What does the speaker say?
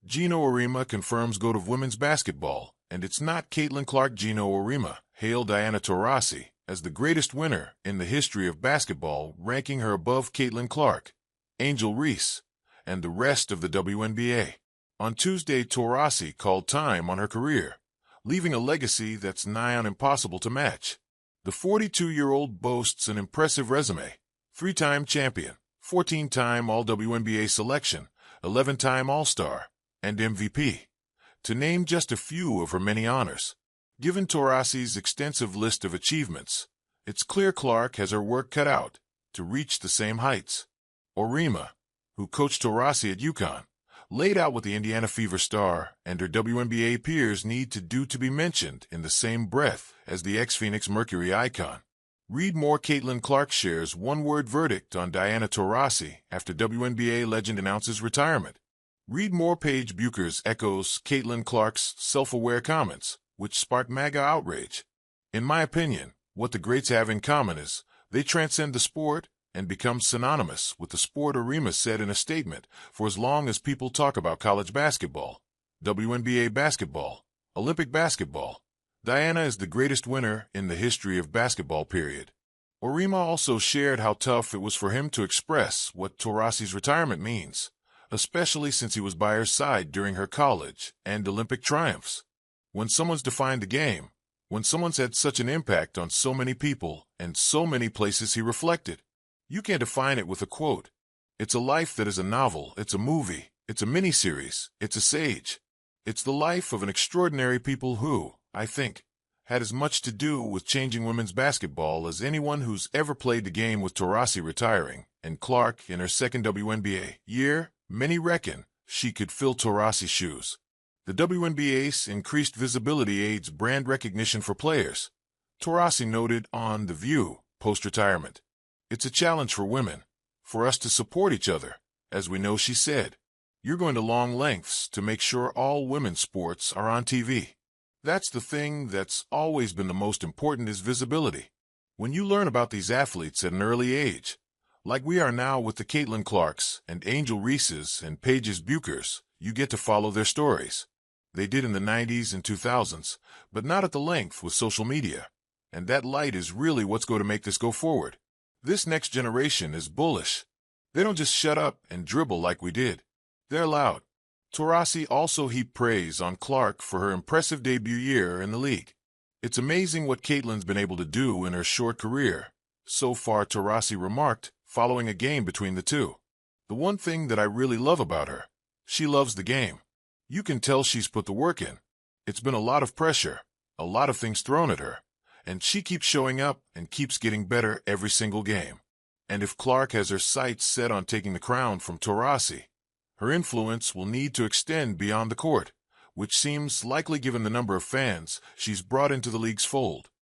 Geno Auriemma confirms GOAT of women's basketball, and it's not Caitlin Clark. Geno Auriemma hailed Diana Taurasi as the greatest winner in the history of basketball, ranking her above Caitlin Clark, Angel Reese, and the rest of the WNBA. On Tuesday, Taurasi called time on her career, leaving a legacy that's nigh on impossible to match. The 42-year-old boasts an impressive resume: 3-time champion, 14-time All-WNBA selection, 11-time All-Star, and MVP, to name just a few of her many honors. Given Taurasi's extensive list of achievements, it's clear Clark has her work cut out to reach the same heights. Auriemma, who coached Taurasi at UConn, laid out what the Indiana Fever star and her WNBA peers need to do to be mentioned in the same breath as the ex-Phoenix Mercury icon. Read more. Caitlin Clark shares one-word verdict on Diana Taurasi after WNBA legend announces retirement. Read more. Paige Buecher's echoes Caitlin Clark's self-aware comments, which sparked MAGA outrage. In my opinion, what the greats have in common is they transcend the sport and become synonymous with the sport. Auriemma said in a statement, "For as long as people talk about college basketball, WNBA basketball, Olympic basketball, Diana is the greatest winner in the history of basketball, period." Auriemma also shared how tough it was for him to express what Taurasi's retirement means, especially since he was by her side during her college and Olympic triumphs. When someone's defined the game, when someone's had such an impact on so many people and so many places, he reflected, you can't define it with a quote. It's a life that is a novel, it's a movie, it's a miniseries, it's a sage. It's the life of an extraordinary people who, I think, had as much to do with changing women's basketball as anyone who's ever played the game. With Taurasi retiring and Clark in her second WNBA year, many reckon she could fill Taurasi's shoes. The WNBA's increased visibility aids brand recognition for players, Taurasi noted on The View post-retirement. It's a challenge for women, for us to support each other, as we know, she said. You're going to long lengths to make sure all women's sports are on TV. That's the thing that's always been the most important, is visibility. When you learn about these athletes at an early age, like we are now with the Caitlin Clarks and Angel Reeses and Paige Buechers, you get to follow their stories. They did in the 90s and 2000s, but not at the length with social media. And that light is really what's going to make this go forward. This next generation is bullish. They don't just shut up and dribble like we did. They're loud. Taurasi also heaped praise on Clark for her impressive debut year in the league. It's amazing what Caitlin's been able to do in her short career so far, Taurasi remarked, following a game between the two. The one thing that I really love about her, she loves the game. You can tell she's put the work in. It's been a lot of pressure, a lot of things thrown at her, and she keeps showing up and keeps getting better every single game. And if Clark has her sights set on taking the crown from Taurasi, her influence will need to extend beyond the court, which seems likely given the number of fans she's brought into the league's fold.